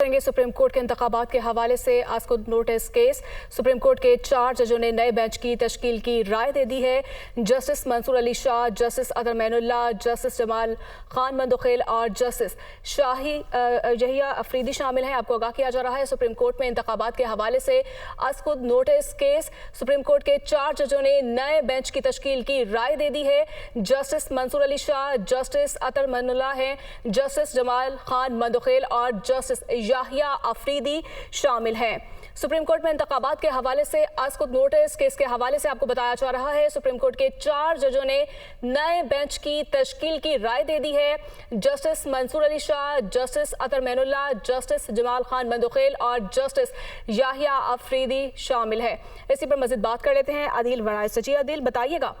करेंगे supreme court के इंतखाबात के हवाले से आज को नोटिस केस। सुप्रीम कोर्ट के 4 जजों ने नए बेंच की तश्कील की राय दे दी है। जस्टिस मंसूर अली शाह, जस्टिस अतर मैनुल्लाह, जस्टिस जमाल खान मंदोखेल और जस्टिस शाही यहिया अफरीदी शामिल हैं। आपको आगाह किया जा रहा है सुप्रीम कोर्ट में इंतखाबात के हवाले से आज को नोटिस केस। सुप्रीम कोर्ट के 4 जजों ने नए बेंच की तश्कील की राय दे दी है। जस्टिस मंसूर अली शाह, जस्टिस अतर मैनुल्लाह हैं, जस्टिस जमाल खान मंदोखेल और जस्टिस याहिया अफरीदी शामिल हैं। सुप्रीम कोर्ट में इंतखाबात के हवाले से आज को नोटिस केस के हवाले से आपको बताया जा रहा है सुप्रीम कोर्ट के 4 जजों ने नए बेंच की तश्कील की राय दे दी है। जस्टिस मंसूर अली शाह, जस्टिस अतर मैनुल्लाह, जस्टिस जमाल खान मंदोखेल और जस्टिस याहिया अफरीदी शामिल है। इसी पर मजीद बात कर लेते हैं आदिल वराय से। जी आदिल, बताइएगा।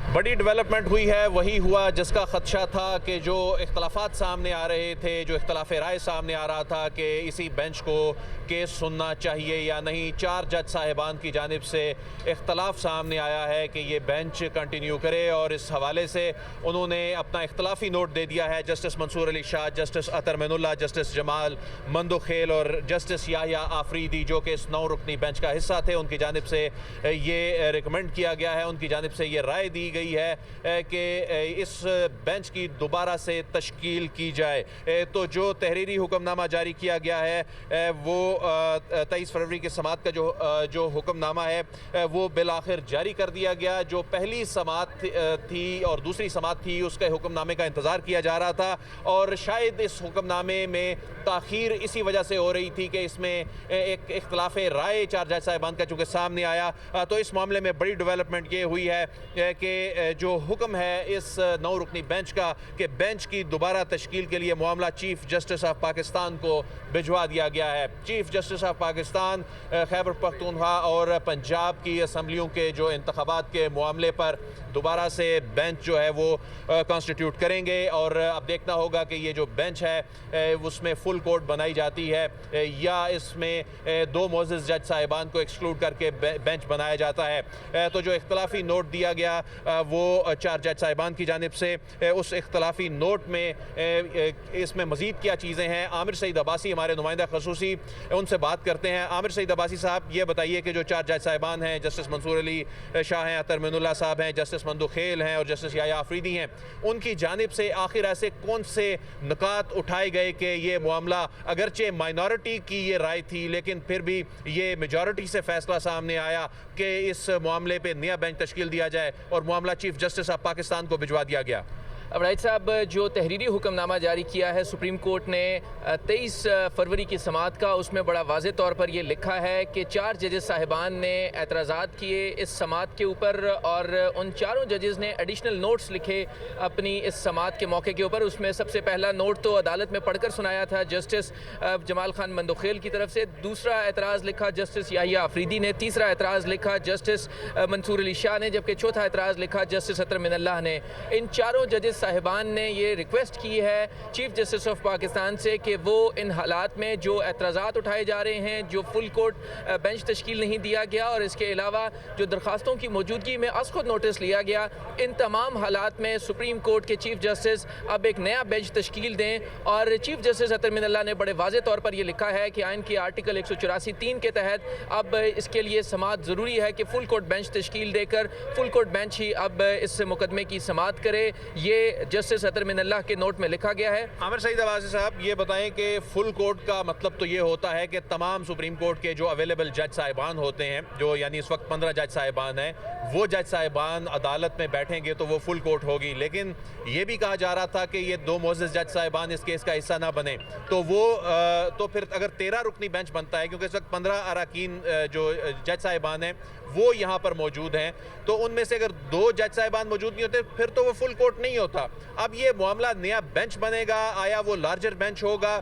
बड़ी डेवलपमेंट हुई है, वही हुआ जिसका खदशा था कि जो इख्तलाफात सामने आ रहे थे, जो इख्तलाफ राय सामने आ रहा था कि इसी बेंच को केस सुनना चाहिए या नहीं। 4 जज साहिबान की जानिब से इख्तलाफ सामने आया है कि ये बेंच कंटिन्यू करे और इस हवाले से उन्होंने अपना इख्तलाफी नोट दे दिया है। जस्टिस मंसूर अली शाह, जस्टिस अतर मैनुल्लाह, जस्टिस जमाल मंदोखेल और जस्टिस याहिया आफरीदी जो कि इस 9 रुकनी बेंच का हिस्सा थे, उनकी जानिब से ये रिकमेंड किया गया है, उनकी जानिब से ये राय दी गई है कि इस बेंच की दोबारा से तश्कील की जाए। तो जो तहरीरी हुक्मनामा जारी किया गया है वो 23 फरवरी के समात का जो हुक्मनामा है वो बिल आखिर जारी कर दिया गया। जो पहली समात थी और दूसरी समात थी उसके हुक्मनामे का इंतज़ार किया जा रहा था और शायद इस हुक्मनामे में ताख़ीर इसी वजह से हो रही थी कि इसमें एक इख्तलाफ राय 4 जज साहिबान का चूँकि सामने आया। तो इस मामले में बड़ी डेवलपमेंट ये हुई है कि जो हुक्म है इस 9 रुकनी बेंच का कि बेंच की दोबारा तश्कील के लिए मामला चीफ जस्टिस ऑफ पाकिस्तान को भिजवा दिया गया है। Chief justice of Pakistan Khyber Pakhtunkhwa और पंजाब की असम्बलियों के जो इंतखाबात के मामले पर दोबारा से बेंच जो है वो कॉन्स्टिट्यूट करेंगे और अब देखना होगा कि ये जो बेंच है उसमें फुल कोर्ट बनाई जाती है या इसमें 2 मोअज़्ज़िज़ जज साहिबान को एक्सक्लूड करके बेंच बनाया जाता है। तो जो इख्तलाफी नोट दिया गया वो 4 जज साहिबान की जानिब से, उस इख्तलाफी नोट में इसमें मज़ीद क्या चीज़ें हैं। आमिर सईद अब्बासी हमारे नुमाइंदा खसूसी, उनसे बात करते हैं। आमिर सईद अब्बासी साहब, ये बताइए कि जो 4 जज साहिबान हैं, जस्टिस मंसूर अली शाह हैं, अतर मैनुल्लाह साहब हैं, जस्टिस मंदोखेल हैं और जस्टिस याहिया अफरीदी हैं, उनकी जानिब से आखिर ऐसे कौन से नुकात उठाए गए कि ये मामला अगरचे माइनॉरिटी की ये राय थी लेकिन फिर भी ये मेजॉरिटी से फैसला सामने आया कि इस मामले पे नया बेंच तश्कील दिया जाए और मामला चीफ जस्टिस ऑफ पाकिस्तान को भिजवा दिया गया। अबराइज साहब, जो तहरीरी हुक्मनामा जारी किया है सुप्रीम कोर्ट ने 23 फरवरी की समात का, उसमें बड़ा वाज़े तौर पर यह लिखा है कि 4 जजेस साहिबान ने एतराज़ात किए इस समात के ऊपर और उन 4 जजेस ने एडिशनल नोट्स लिखे अपनी इस समात के मौके के ऊपर। उसमें सबसे पहला नोट तो अदालत में पढ़कर सुनाया था जस्टिस जमाल खान मंदोखेल की तरफ से, दूसरा एतराज़ लिखा जस्टिस याहिया अफरीदी ने, तीसरा एतराज़ लिखा जस्टिस मंसूर अली शाह ने, जबकि चौथा एतराज़ लिखा जस्टिस अतर मैनुल्लाह ने। इन 4 जजेस साहिबान ने ये रिक्वेस्ट की है चीफ जस्टिस ऑफ पाकिस्तान से कि वो इन हालात में जो एतराज़ात उठाए जा रहे हैं, जो फुल कोर्ट बेंच तश्कील नहीं दिया गया और इसके अलावा जो दरखास्तों की मौजूदगी में खुद नोटिस लिया गया, इन तमाम हालात में सुप्रीम कोर्ट के चीफ जस्टिस अब एक नया बेंच तश्कील दें। और चीफ जस्टिस अतर मैनुल्लाह ने बड़े वाज़े तौर पर यह लिखा है कि आइन की आर्टिकल 184(3) के तहत अब इसके लिए समात ज़रूरी है कि फुल कोर्ट बेंच तश्कील देकर फुल कोर्ट बेंच ही अब इस मुकदमे की समात करे। ये जस्टिस अतर मैनुल्लाह के नोट में लिखा गया है। आमिर सईद अब्बासी साहब, ये बताएं कि फुल कोर्ट का मतलब तो ये होता है कि तमाम सुप्रीम कोर्ट के जो अवेलेबल जज साहिबान होते हैं, जो यानी इस वक्त 15 जज साहिबान हैं, वो जज साहिबान अदालत में बैठेंगे तो वो फुल कोर्ट होगी। लेकिन ये भी कहा जा रहा था कि ये 2 मोअज़्ज़िज़ जज साहिबान इस केस का हिस्सा ना बने तो वो तो फिर अगर 13 रुकनी बेंच बनता है, क्योंकि इस वक्त 15 अरकान जो जज साहिबान हैं वो यहाँ पर मौजूद हैं, तो उनमें से अगर 2 जज साहिबान मौजूद नहीं होते फिर तो वो फुल कोर्ट नहीं होता। अब ये मामला नया बेंच बनेगा, आया वो लार्जर बेंच होगा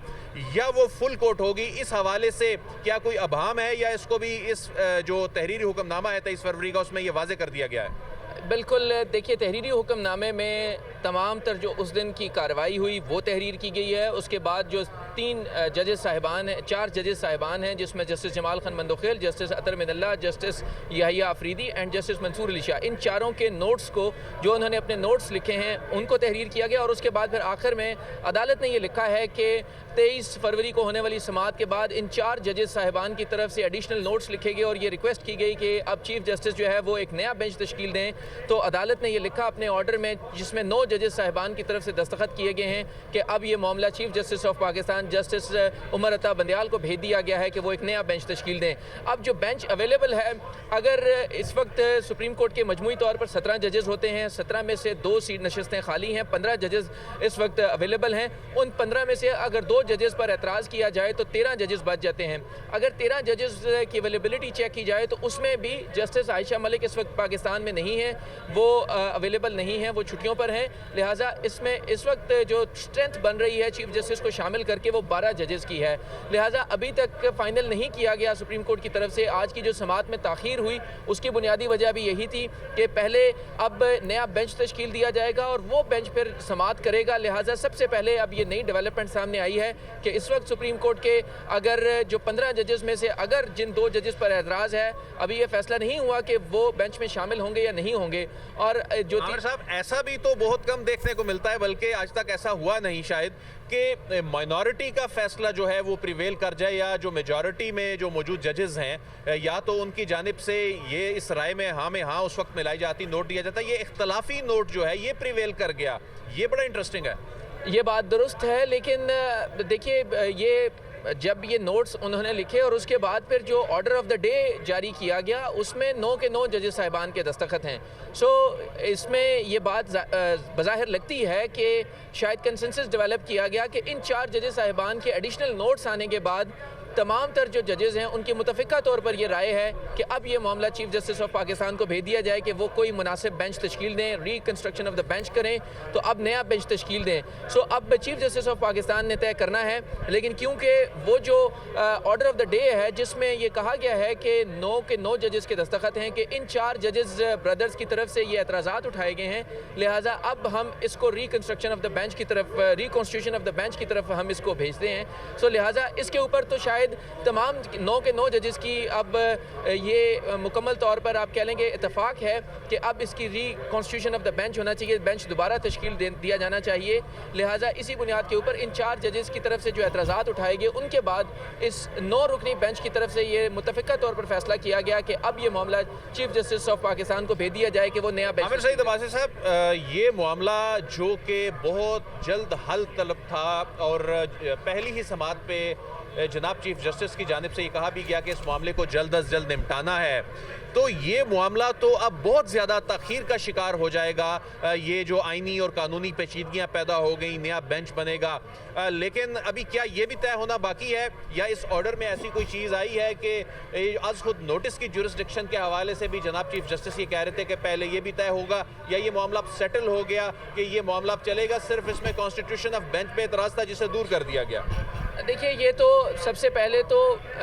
या वो फुल कोर्ट होगी, इस हवाले से क्या कोई अभाम है या इसको भी इस जो तहरीरी हुक्मनामा है 23 फरवरी का उसमें ये वाज़े कर दिया गया है? बिल्कुल, देखिए तहरीरी हुक्मनामे में तमाम तर जो उस दिन की कार्रवाई हुई वो तहरीर की गई है। उसके बाद जो 3 जजेस साहिबान हैं, 4 जजेस साहिबान हैं, जिसमें justice Jamal Khan Mandokhel, justice Athar Minallah, justice Yahya Afridi and justice Mansoor Ali Shah, इन चारों के नोट्स को, जो उन्होंने अपने नोट्स लिखे हैं, उनको तहरीर किया गया। और उसके बाद फिर आखिर में अदालत ने ये लिखा है कि 23 फरवरी को होने वाली समाअत के बाद इन 4 जजेस साहिबान की तरफ से एडिशनल नोट्स लिखे गए और ये रिक्वेस्ट की गई कि अब चीफ जस्टिस जो है वो एक नया बेंच तश्कील दें। तो अदालत ने ये लिखा अपने ऑर्डर में, जिसमें 9 जजेस साहिबान की तरफ से दस्तखत किए गए हैं कि अब ये मामला chief justice of Pakistan justice Umar Ata Bandial को भेज दिया गया है कि वो एक नया बेंच तश्कील दें। अब जो बेंच अवेलेबल है, अगर इस वक्त सुप्रीम कोर्ट के मजमूई तौर पर 17 जजेस होते हैं, 17 में से 2 सीट नशस्तें खाली हैं, 15 जजेस इस वक्त अवेलेबल हैं। उन 15 में से अगर 2 जजेस पर एतराज़ किया जाए तो 13 जजेस बच जाते हैं। अगर 13 जजेस की अवेलेबिलिटी चेक की जाए तो उसमें भी जस्टिस आयशा मलिक इस वक्त पाकिस्तान में नहीं है, वो अवेलेबल नहीं है, वो छुट्टियों पर हैं। लिहाजा इसमें इस वक्त जो स्ट्रेंथ बन रही है चीफ जस्टिस को शामिल करके वो 12 जजेस की है। लिहाजा अभी तक फाइनल नहीं किया गया सुप्रीम कोर्ट की तरफ से। आज की जो समाअत में ताख़ीर हुई उसकी बुनियादी वजह भी यही थी कि पहले अब नया बेंच तश्कील दिया जाएगा और वो बेंच फिर समाअत करेगा। लिहाजा सबसे पहले अब ये नई डेवलपमेंट सामने आई है कि इस वक्त सुप्रीम कोर्ट के अगर जो 15 जजेस में से अगर जिन 2 जजेस पर एतराज़ है, अभी ये फैसला नहीं हुआ कि वो बेंच में शामिल होंगे या नहीं होंगे। और जो आमिर साहब, ऐसा भी तो बहुत कम देखने को मिलता है, बल्कि आज तक ऐसा हुआ नहीं शायद कि माइनॉरिटी का फैसला जो है वो प्रिवेल कर जाए, या जो मेजॉरिटी में जो मौजूद जजेस हैं या तो उनकी जानिब से ये इस राय में हाँ उस वक्त मिलाई जाती, नोट दिया जाता, ये इख्तलाफी नोट जो है ये प्रिवेल कर गया। ये बड़ा इंटरेस्टिंग है। ये बात दुरुस्त है, लेकिन देखिए ये जब ये नोट्स उन्होंने लिखे और उसके बाद फिर जो ऑर्डर ऑफ द डे जारी किया गया उसमें 9 के 9 जजेस साहिबान के दस्तखत हैं। सो इसमें ये बात बज़ाहिर लगती है कि शायद कंसेंसस डेवलप किया गया कि इन 4 जजेस साहिबान के एडिशनल नोट्स आने के बाद तमाम तर जो जजेस हैं उनकी मुतफ़िका तौर पर यह राय है कि अब ये मामला चीफ जस्टिस ऑफ पाकिस्तान को भेज दिया जाए कि वो कोई मुनासिब बेंच तश्कील दें, रिकन्स्ट्रक्शन ऑफ द बेंच करें, तो अब नया बेंच तश्कील दें। सो अब चीफ जस्टिस ऑफ पाकिस्तान ने तय करना है, लेकिन क्योंकि वो जो ऑर्डर ऑफ द डे है जिसमें ये कहा गया है कि 9 के 9 जजेस के दस्तखत हैं कि इन 4 जजेस ब्रदर्स की तरफ से ये एतराज़ात उठाए गए हैं, लिहाजा अब हम इसको रिकन्स्ट्रक्शन ऑफ द बेंच की तरफ, रिकॉन्स्टिट्यूशन ऑफ द बेंच की तरफ हम इसको भेजते हैं। सो लिहाजा इसके ऊपर तो शायद तमाम 9 के 9 जजेस की अब ये मुकम्मल तौर पर आप कह लेंगे इतफाक़ है कि अब इसकी रिकॉन्स्टिट्यूशन ऑफ द बेंच होना चाहिए, बेंच दोबारा तश्कील दिया जाना चाहिए। लिहाजा इसी बुनियाद के ऊपर इन 4 जजेस की तरफ से जो एतराज़ात उठाए गए उनके बाद इस 9 रुकनी बेंच की तरफ से ये मुतफ़िका तौर पर फैसला किया गया कि अब ये मामला चीफ जस्टिस ऑफ पाकिस्तान को भेज दिया जाए कि वो नया बेंच। आमिर सईद अब्बासी साहब, ये मामला जो कि बहुत जल्द हल तलब था और पहली ही समाअत पे जनाब चीफ जस्टिस की जानिब से ये कहा भी गया कि इस मामले को जल्द अज जल्द निपटाना है, तो ये मामला तो अब बहुत ज़्यादा तख़ीर का शिकार हो जाएगा। ये जो आइनी और कानूनी पेचीदगियाँ पैदा हो गई, नया बेंच बनेगा, लेकिन अभी क्या ये भी तय होना बाकी है या इस ऑर्डर में ऐसी कोई चीज़ आई है कि आज खुद नोटिस की जुरिस्डिक्शन के हवाले से भी जनाब चीफ जस्टिस ये कह रहे थे कि पहले ये भी तय होगा, या ये मामला अब सेटल हो गया कि ये मामला अब चलेगा, सिर्फ इसमें कॉन्स्टिट्यूशन ऑफ बेंच पे एतराज़ था जिसे दूर कर दिया गया? देखिए, ये तो सबसे पहले तो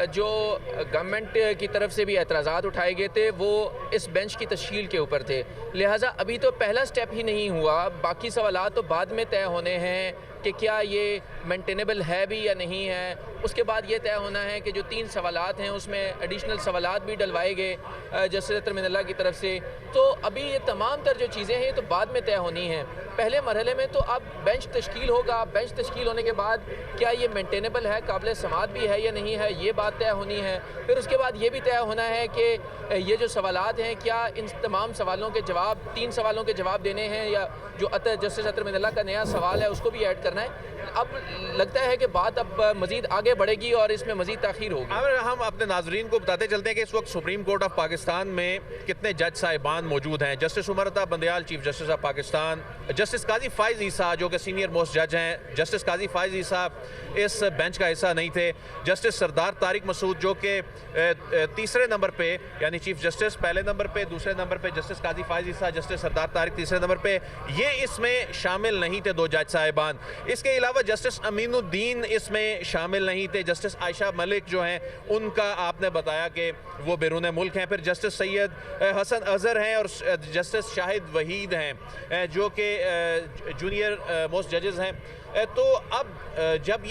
जो गवर्नमेंट की तरफ से भी एतराज़ात उठाए गए थे वो इस बेंच की तश्कील के ऊपर थे, लिहाजा अभी तो पहला स्टेप ही नहीं हुआ, बाकी सवालात तो बाद में तय होने हैं कि क्या ये मेंटेनेबल है भी या नहीं है। उसके बाद ये तय होना है कि जो 3 सवालात हैं उसमें एडिशनल सवालात भी डलवाए गए जस्टिस अतर मिनल्ला की तरफ से। तो अभी ये तमाम तर जो चीज़ें हैं तो बाद में तय होनी हैं। पहले मरहले में तो अब बेंच तश्कील होगा, बेंच तश्कील होने के बाद क्या ये मेंटेनेबल है, काबिल समाअत भी है या नहीं है, ये बात तय होनी है। फिर उसके बाद ये भी तय होना है कि ये जो सवालात हैं क्या इन तमाम सवालों के जवाब, 3 सवालों के जवाब देने हैं या जो जस्टिस अतर मिनल्ला का नया सवाल है उसको भी ऐड करना है। अब लगता है कि बात अब मज़ीद आगे बढ़ेगी और इसमें मज़ीद ताख़ीर होगी। अगर हम अपने नाजरीन को बताते चलते हैं कि इस वक्त सुप्रीम कोर्ट ऑफ पाकिस्तान में कितने जज साहिबान मौजूद हैं। Justice Umar Ata Bandial chief justice of Pakistan, justice Qazi Faez Isa जो कि सीनियर मोस्ट जज हैं, जस्टिस काजी फ़ाइज़ ईसा इस बेंच का हिस्सा नहीं थे, जस्टिस सरदार तारिक मसूद जो कि तीसरे नंबर पे, यानी चीफ जस्टिस पहले नंबर पे, दूसरे नंबर पे जस्टिस काजी फ़ाइज़ ईसा, जस्टिस सरदार तारिक तीसरे नंबर पे, ये इसमें शामिल नहीं थे 2 जज साहिबान। इसके अलावा जस्टिस अमीनुद्दीन इसमें शामिल नहीं थे। जस्टिस आयशा मलिक जो हैं उनका आपने बताया कि वो बैरून मुल्क हैं। फिर जस्टिस सैयद हसन अजहर हैं और जस्टिस शाहिद वहीद हैं जो कि जूनियर मोस्ट जजेस हैं। तो अब जब ये